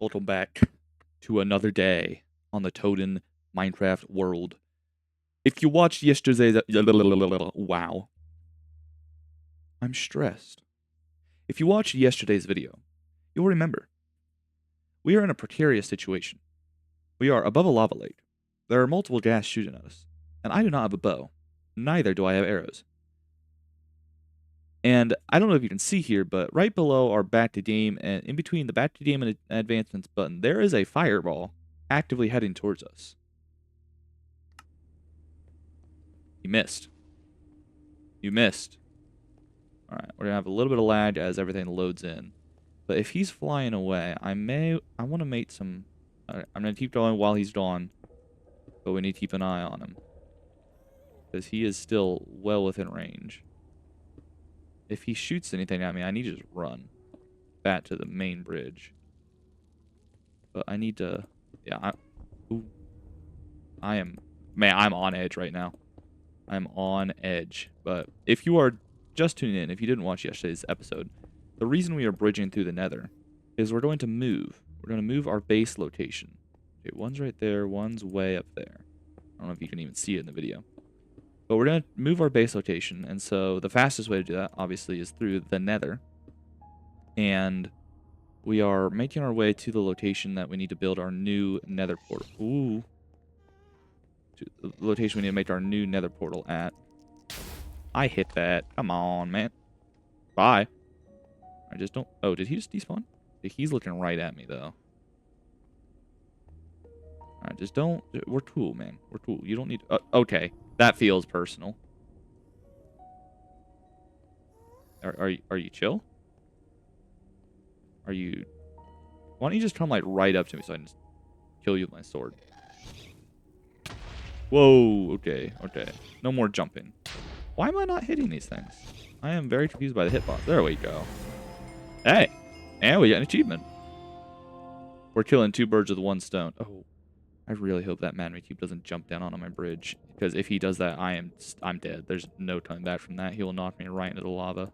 Welcome back to another day on the Toten Minecraft world. If you watched yesterday's wow, I'm stressed. If you watched yesterday's video, you'll remember we are in a precarious situation. We are above a lava lake. There are multiple gas shooting at us, and I do not have a bow. Neither do I have arrows. And I don't know if you can see here, but right below our back to game and in between the back to game and advancements button, there is a fireball actively heading towards us. You missed. You missed. Alright, we're gonna have a little bit of lag as everything loads in. But if he's flying away, I want to mate some... I'm gonna keep going while he's gone. But we need to keep an eye on him. Because he is still well within range. If he shoots anything at me, I need to just run back to the main bridge. But I need to... Yeah, I am... Man, I'm on edge right now. I'm on edge. But if you are just tuning in, if you didn't watch yesterday's episode, the reason we are bridging through the nether is we're going to move. We're going to move our base location. Okay, one's right there, one's way up there. I don't know if you can even see it in the video. But we're going to move our base location, and so the fastest way to do that, obviously, is through the nether. And we are making our way to the location that we need to build our new nether portal. Ooh. To the location we need to make our new nether portal at. I hit that. Come on, man. Bye. I just don't... Oh, did he just despawn? He's looking right at me, though. Alright, just don't... We're cool, man. We're cool. You don't need... okay. That feels personal. Are you chill? Are you... Why don't you just come, like, right up to me so I can just kill you with my sword? Whoa, okay, okay. No more jumping. Why am I not hitting these things? I am very confused by the hitbox. There we go. Hey! And we got an achievement. We're killing two birds with one stone. Oh, I really hope that Magma Cube doesn't jump down onto my bridge. Because if he does that, I'm dead. There's no coming back from that. He will knock me right into the lava.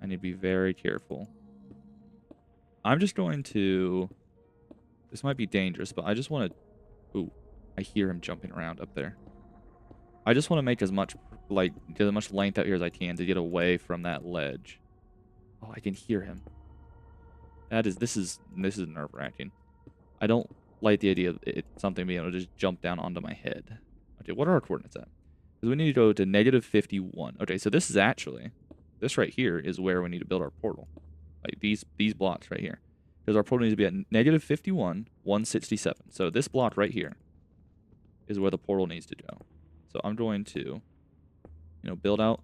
I need to be very careful. I'm just going to... This might be dangerous, but I just want to... Ooh, I hear him jumping around up there. I just want to make as much, like, get as much length out here as I can to get away from that ledge. Oh, I can hear him. This is nerve-wracking. I don't like the idea of something being able to just jump down onto my head. Okay, what are our coordinates at? Because we need to go to -51. Okay, so this is actually... This right here is where we need to build our portal. Like, these blocks right here. Because our portal needs to be at -51, 167. So this block right here is where the portal needs to go. So I'm going to, build out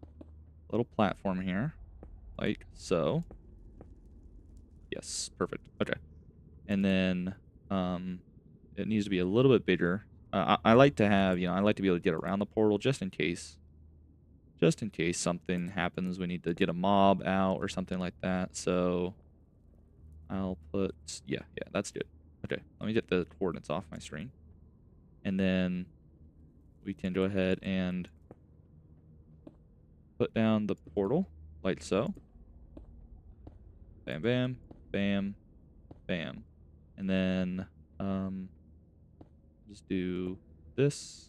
a little platform here. Like so. Yes, perfect. Okay. And then it needs to be a little bit bigger. I like to have, I like to be able to get around the portal just in case. Just in case something happens, we need to get a mob out or something like that. So I'll put, yeah, that's good. Okay, let me get the coordinates off my screen. And then we can go ahead and put down the portal, like so. Bam, bam, bam, bam. And then just do this.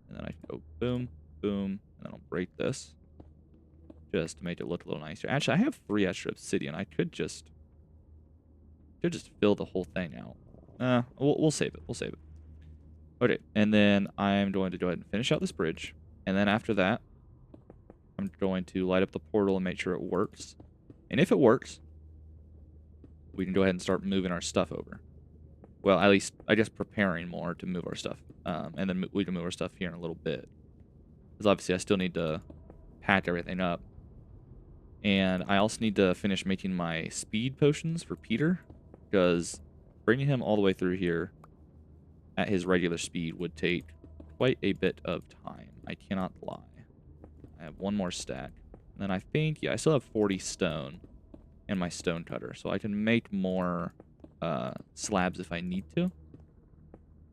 And then I can go boom, boom, and then I'll break this. Just to make it look a little nicer. Actually, I have 3 extra obsidian. I could just fill the whole thing out. We'll save it. We'll save it. Okay, and then I'm going to go ahead and finish out this bridge. And then after that, I'm going to light up the portal and make sure it works. And if it works, we can go ahead and start moving our stuff over. Well, at least, I guess, preparing more to move our stuff. And then we can move our stuff here in a little bit. Because obviously I still need to pack everything up. And I also need to finish making my speed potions for Peter. Because bringing him all the way through here at his regular speed would take quite a bit of time. I cannot lie. I have one more stack. And then I think, yeah, I still have 40 stone and my stone cutter. So I can make more slabs if I need to.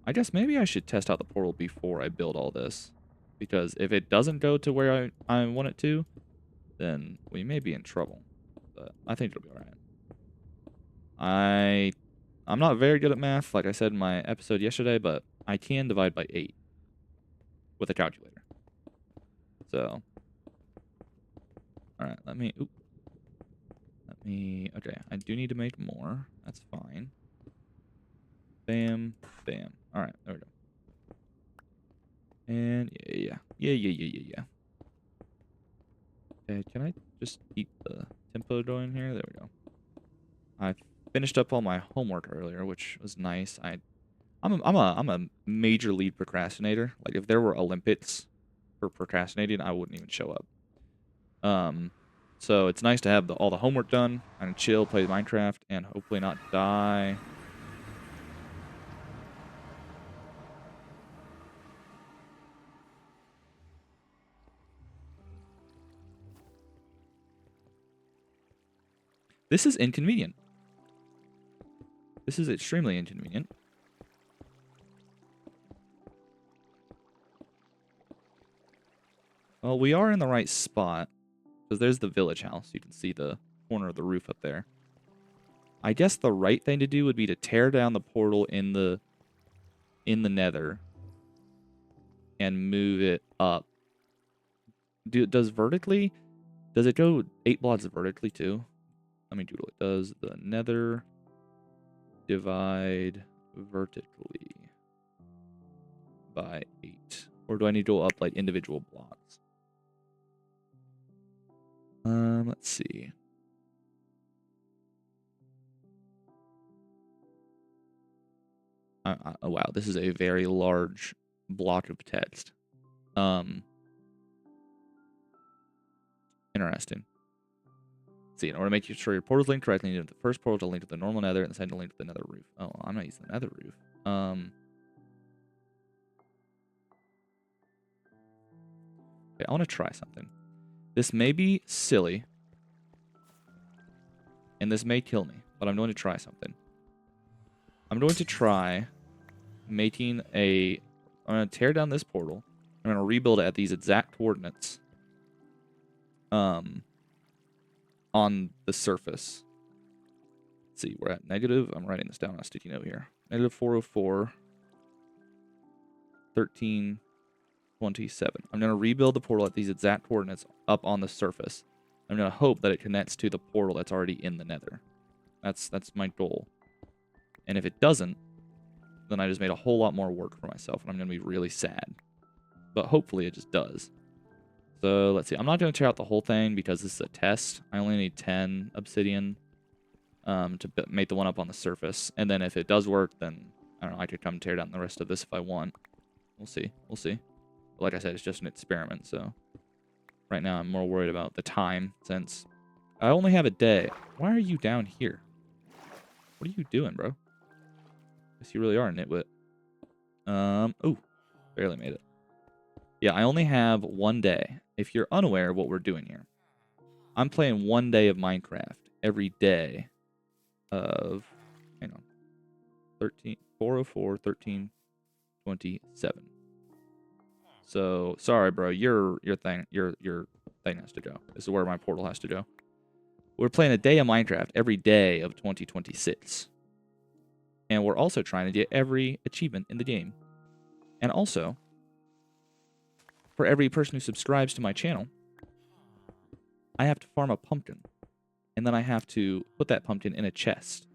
I guess maybe I should test out the portal before I build all this. Because if it doesn't go to where I want it to, then we may be in trouble. But I think it'll be alright. I'm not very good at math, like I said in my episode yesterday, but I can divide by 8 with a calculator. So, all right, okay, I do need to make more. That's fine. Bam, bam. All right, there we go. And yeah. Okay, can I just keep the tempo going here? There we go. I finished up all my homework earlier, which was nice. I'm a major league procrastinator. Like if there were Olympics for procrastinating, I wouldn't even show up. So it's nice to have all the homework done and chill, play Minecraft, and hopefully not die. This is inconvenient. This is extremely inconvenient. Well, we are in the right spot. Because there's the village house. You can see the corner of the roof up there. I guess the right thing to do would be to tear down the portal in the nether. And move it up. Does it go 8 blocks vertically too? Let me doodle it. Does the nether divide vertically by 8? Or do I need to go up like individual blocks? Let's see. Oh, wow, this is a very large block of text. Interesting. Let's see, in order to make sure your portal's linked correctly, you need the first portal to link to the normal nether and the second to link to the nether roof. Oh, I'm not using the nether roof. Okay, I want to try something. This may be silly, and this may kill me, but I'm going to try something. I'm going to try making I'm going to tear down this portal. I'm going to rebuild it at these exact coordinates. On the surface. Let's see, we're at negative. I'm writing this down on a sticky note here. Negative 404, 13, 27. I'm going to rebuild the portal at these exact coordinates up on the surface. I'm going to hope that it connects to the portal that's already in the nether. That's my goal. And if it doesn't, then I just made a whole lot more work for myself, and I'm going to be really sad. But hopefully it just does. So let's see. I'm not going to tear out the whole thing because this is a test. I only need 10 obsidian to make the one up on the surface. And then if it does work, then I don't know. I could come tear down the rest of this if I want. We'll see. We'll see. But like I said, it's just an experiment. So right now I'm more worried about the time since I only have a day. Why are you down here? What are you doing, bro? Guess you really are a nitwit. Ooh, barely made it. Yeah, I only have 1 day. If you're unaware of what we're doing here, I'm playing 1 day of Minecraft every day of, hang on, 404, 13, 27. So, sorry, bro, your thing has to go. This is where my portal has to go. We're playing a day of Minecraft every day of 2026. And we're also trying to get every achievement in the game. And also, for every person who subscribes to my channel, I have to farm a pumpkin. And then I have to put that pumpkin in a chest.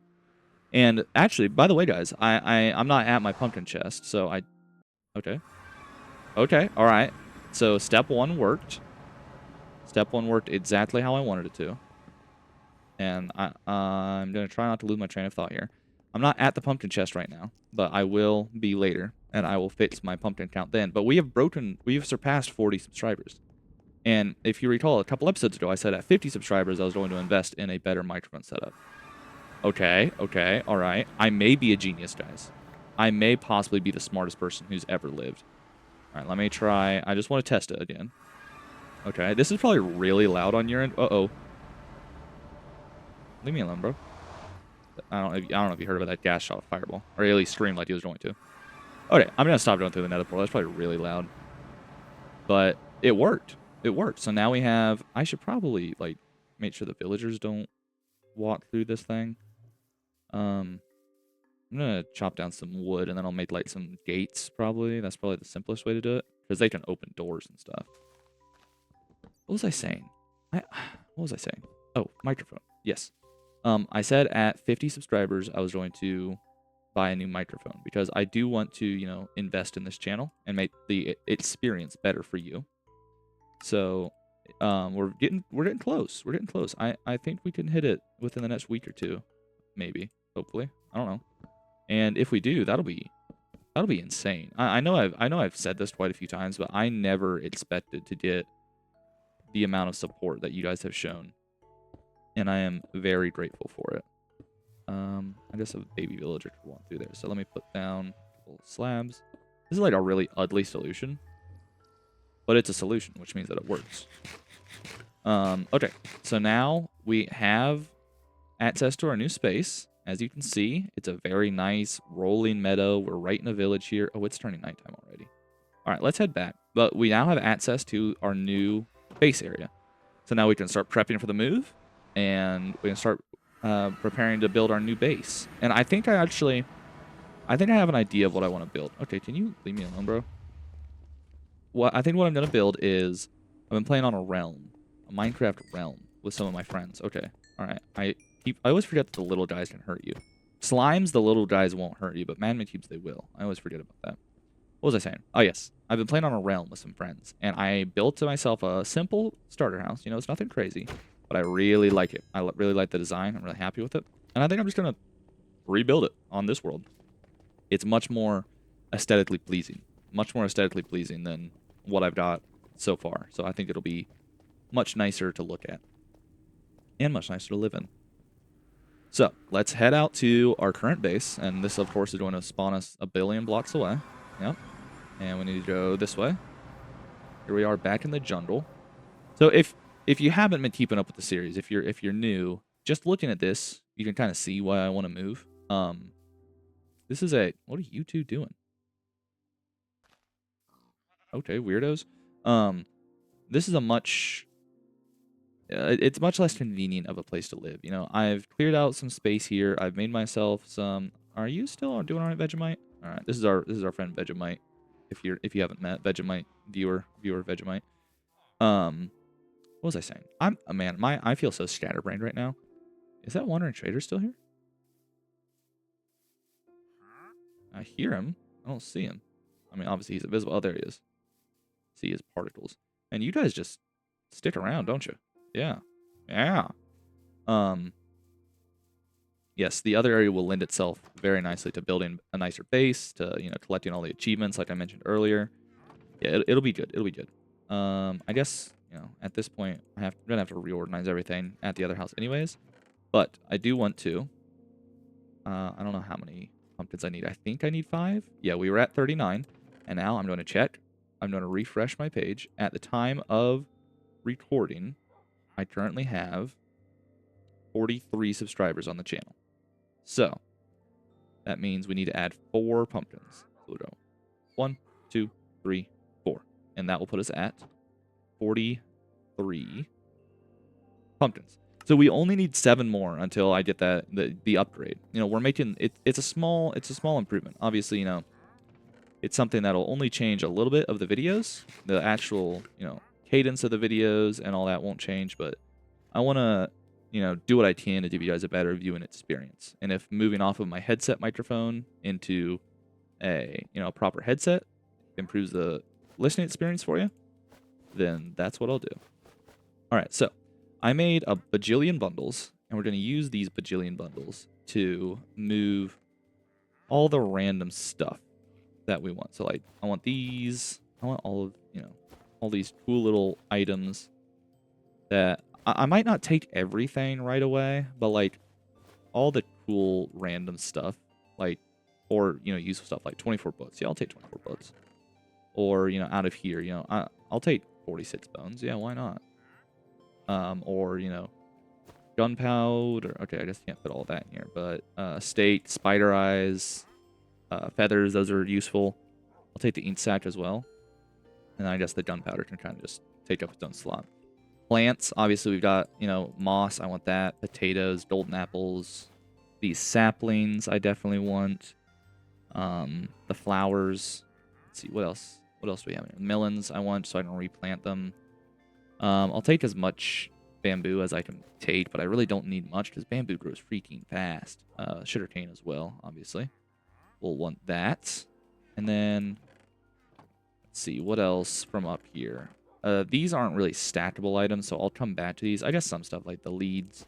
And actually, by the way, guys, I'm not at my pumpkin chest, so okay. Okay, alright. So step 1 worked. Step 1 worked exactly how I wanted it to. And I'm going to try not to lose my train of thought here. I'm not at the pumpkin chest right now, but I will be later, and I will fix my pumpkin count then. But we have surpassed 40 subscribers. And if you recall, a couple episodes ago, I said at 50 subscribers, I was going to invest in a better microphone setup. Okay, all right. I may be a genius, guys. I may possibly be the smartest person who's ever lived. All right, let me try. I just want to test it again. Okay, this is probably really loud on your end. Uh-oh. Leave me alone, bro. I don't know if you heard about that gas shot fireball. Or at least screamed like he was going to. Okay, I'm going to stop going through the nether portal. That's probably really loud. But it worked. It worked. So now we have... I should probably, like, make sure the villagers don't walk through this thing. I'm gonna chop down some wood and then I'll make like some gates probably. That's probably the simplest way to do it because they can open doors and stuff. What was I saying? What was I saying? Oh, microphone. Yes. I said at 50 subscribers I was going to buy a new microphone because I do want to, you know, invest in this channel and make the experience better for you. So, we're getting close. We're getting close. I think we can hit it within the next week or two, maybe. Hopefully, I don't know. And if we do, that'll be insane. I know I've said this quite a few times, but I never expected to get the amount of support that you guys have shown, and I am very grateful for it. I guess a baby villager could walk through there. So let me put down little slabs. This is like a really ugly solution, but it's a solution, which means that it works. Okay, so now we have access to our new space. As you can see, it's a very nice rolling meadow. We're right in a village here. Oh, it's turning nighttime already. All right, let's head back. But we now have access to our new base area. So now we can start prepping for the move, and we can start preparing to build our new base. And I think I have an idea of what I want to build. Okay, can you leave me alone, bro? I think what I'm going to build is, I've been playing on a realm, a Minecraft realm with some of my friends. Okay, all right. I always forget that the little guys can hurt you. Slimes, the little guys won't hurt you, but magma cubes, they will. I always forget about that. What was I saying? Oh, yes. I've been playing on a realm with some friends, and I built to myself a simple starter house. You know, it's nothing crazy, but I really like it. I really like the design. I'm really happy with it. And I think I'm just going to rebuild it on this world. It's much more aesthetically pleasing. Much more aesthetically pleasing than what I've got so far. So I think it'll be much nicer to look at. And much nicer to live in. So, let's head out to our current base. And this, of course, is going to spawn us a billion blocks away. Yep. And we need to go this way. Here we are back in the jungle. So if you haven't been keeping up with the series, if you're new, just looking at this, you can kind of see why I want to move. This is what are you two doing? Okay, weirdos. This is a it's much less convenient of a place to live. You know, I've cleared out some space here. I've made myself some. Are you still doing all right, Vegemite? All right, this is our friend Vegemite. If you haven't met Vegemite, viewer Vegemite. What was I saying? I feel so scatterbrained right now. Is that Wandering Trader still here? I hear him. I don't see him. I mean, obviously he's invisible. Oh, there he is. See his particles. And you guys just stick around, don't you? Yeah. Yeah. Yes, the other area will lend itself very nicely to building a nicer base, to, you know, collecting all the achievements like I mentioned earlier. Yeah, it'll be good. It'll be good. I guess, you know, at this point, I'm gonna have to reorganize everything at the other house anyways. But I do want to. I don't know how many pumpkins I need. I think I need 5. Yeah, we were at 39. And now I'm going to check. I'm going to refresh my page. At the time of recording, I currently have 43 subscribers on the channel. So, that means we need to add 4 pumpkins. So we'll go 1, 2, 3, 4. And that will put us at 43 pumpkins. So we only need 7 more until I get the upgrade. You know, we're making it's a small improvement. Obviously, you know, it's something that'll only change a little bit of the videos. The actual, you know, cadence of the videos and all that won't change, but I want to, you know, do what I can to give you guys a better viewing experience. And if moving off of my headset microphone into a, you know, proper headset improves the listening experience for you, then that's what I'll do. All right, so I made a bajillion bundles, and we're going to use these bajillion bundles to move all the random stuff that we want. So, like, I want these. I want all of, you know, all these cool little items that I might not take everything right away, but, like, all the cool random stuff, like, or, you know, useful stuff, like 24 books. Yeah, I'll take 24 books. Or, you know, out of here, you know, I'll take 46 bones. Yeah, why not? Or, you know, gunpowder. Okay, I guess can't put all that in here, but state, spider eyes, feathers, those are useful. I'll take the ink sac as well. And I guess the gunpowder can kind of just take up its own slot. Plants, obviously we've got, you know, moss, I want that. Potatoes, golden apples, These saplings I definitely want. The flowers. Let's see, what else? What else do we have here? Melons I want so I can replant them. I'll take as much bamboo as I can take, but I really don't need much because bamboo grows freaking fast. Sugarcane as well, obviously. We'll want that. And then, let's see, what else from up here? These aren't really stackable items, so I'll come back to these. I guess some stuff like the leads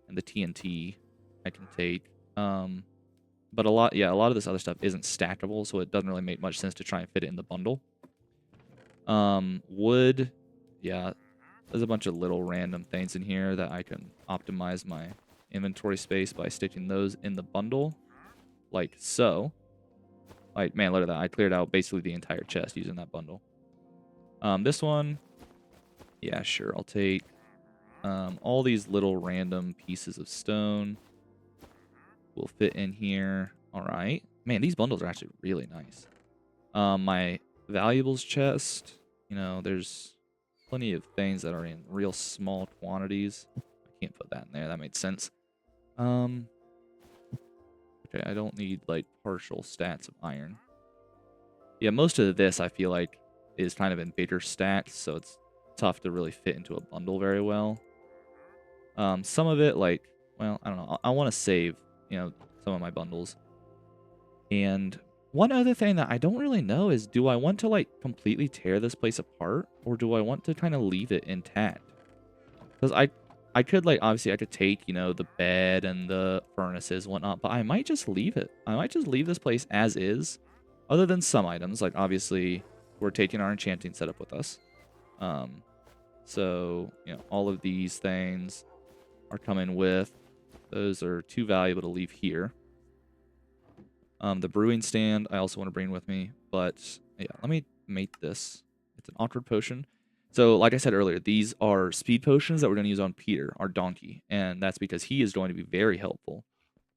and the TNT I can take. But a lot of this other stuff isn't stackable, so it doesn't really make much sense to try and fit it in the bundle. Wood, yeah, there's a bunch of little random things in here that I can optimize my inventory space by sticking those in the bundle, like so. Like, man, look at that. I cleared out basically the entire chest using that bundle. This one, yeah, sure, I'll take all these little random pieces of stone. Will fit in here. All right. Man, these bundles are actually really nice. My valuables chest, you know, there's plenty of things that are in real small quantities. I can't put that in there. That made sense. Okay, I don't need, like, partial stats of iron. Yeah, most of this, I feel like, is kind of in bigger stacks, so it's tough to really fit into a bundle very well. Some of it, like, well, I don't know. I want to save, you know, some of my bundles. And one other thing that I don't really know is, do I want to, like, completely tear this place apart, or do I want to kind of leave it intact? Because I could, like, obviously I could take, you know, the bed and the furnaces and whatnot, but I might just leave it. I might just leave this place as is, other than some items. Like, obviously, we're taking our enchanting setup with us. So, you know, all of these things are coming with. Those are too valuable to leave here. The brewing stand I also want to bring with me, but yeah, let me make this. It's an awkward potion. So, like I said earlier, these are speed potions that we're going to use on Peter, our donkey, and that's because he is going to be very helpful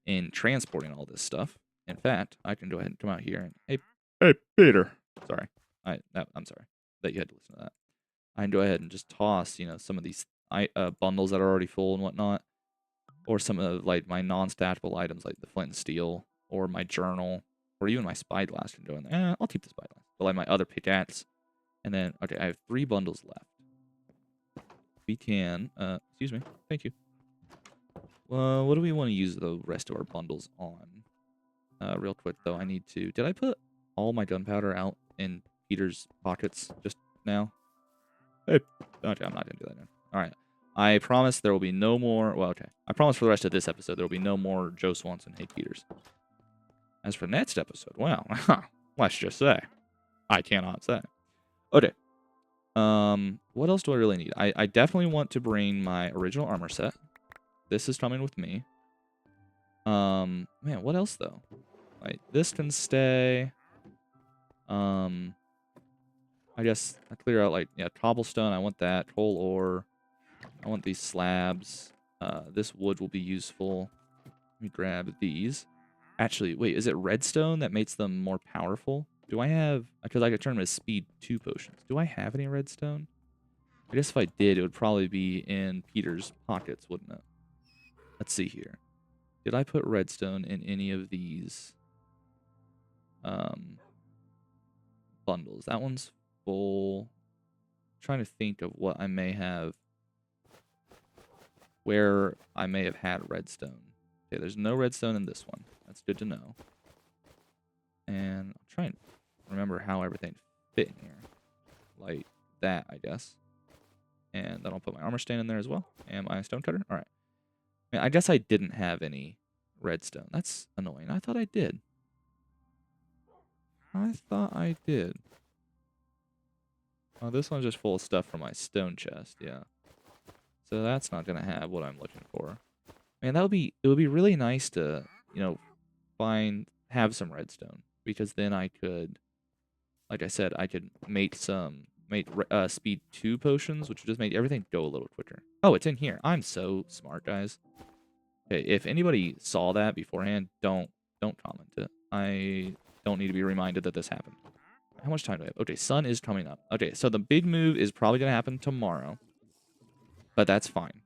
in transporting all this stuff. In fact, I can go ahead and come out here and hey, Peter. Sorry, I'm sorry that you had to listen to that. I can go ahead and just toss, you know, some of these bundles that are already full and whatnot, or some of, like, my non-stackable items like the flint and steel, or my journal, or even my spyglass can go in there. I'll keep the spyglass. But, like, my other pickaxe. And then, okay, I have 3 bundles left. We can, excuse me, thank you. Well, what do we want to use the rest of our bundles on? Real quick, though, I need to, did I put all my gunpowder out in Peter's pockets just now? Hey, okay, I'm not going to do that now. All right. I promise there will be no more, well, okay. I promise for the rest of this episode there will be no more Joe Swanson Hate Peters. As for next episode, well, let's just say, I cannot say. Okay. What else do I really need? I definitely want to bring my original armor set. This is coming with me. Man, what else though? Like, this can stay. I guess I clear out, like, yeah, cobblestone. I want that. Coal ore. I want these slabs. This wood will be useful. Let me grab these. Actually, wait, is it redstone that makes them more powerful? Do I have, because I could turn them into speed 2 potions. Do I have any redstone? I guess if I did, it would probably be in Peter's pockets, wouldn't it? Let's see here. Did I put redstone in any of these bundles? That one's full. I'm trying to think of what I may have, where I may have had redstone. Okay, there's no redstone in this one. That's good to know. And I'll try and remember how everything fit in here. Like that, I guess. And then I'll put my armor stand in there as well. And my stone cutter. All right. I guess I didn't have any redstone. That's annoying. I thought I did. Oh, this one's just full of stuff from my stone chest. Yeah. So that's not going to have what I'm looking for. Man, it would be really nice to, you know, have some redstone, because then I could, like I said, I could make speed 2 potions, which would just make everything go a little quicker. Oh, it's in here. I'm so smart, guys. Okay, if anybody saw that beforehand, don't comment it. I don't need to be reminded that this happened. How much time do I have? Okay, sun is coming up. Okay, so the big move is probably going to happen tomorrow, but that's fine.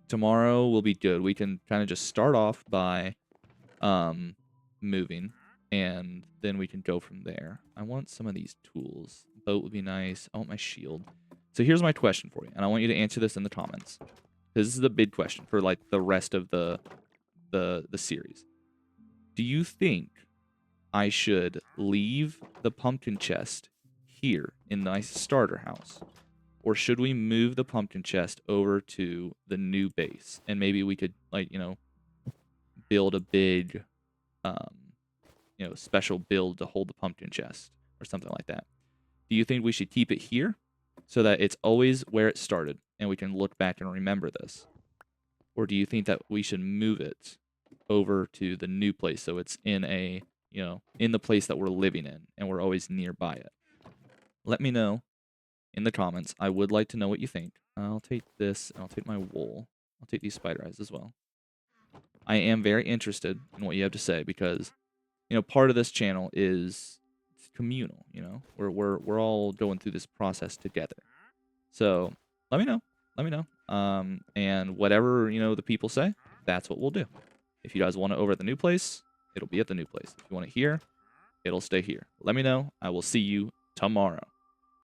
tomorrow will be good. We can kind of just start off by moving, and then we can go from there. I want some of these tools. Boat would be nice. I want my shield. So here's my question for you, and I want you to answer this in the comments. This is the big question for like the rest of the series. Do you think I should leave the pumpkin chest here in my starter house? Or should we move the pumpkin chest over to the new base? And maybe we could, like, build a big, special build to hold the pumpkin chest or something like that. Do you think we should keep it here so that it's always where it started and we can look back and remember this? Or do you think that we should move it over to the new place so it's in in the place that we're living in and we're always nearby it? Let me know in the comments. I would like to know what you think. I'll take this, and I'll take my wool. I'll take these spider eyes as well. I am very interested in what you have to say because, part of this channel is communal. We're all going through this process together. So let me know. Let me know. And whatever the people say, that's what we'll do. If you guys want it over at the new place, it'll be at the new place. If you want it here, it'll stay here. Let me know. I will see you tomorrow.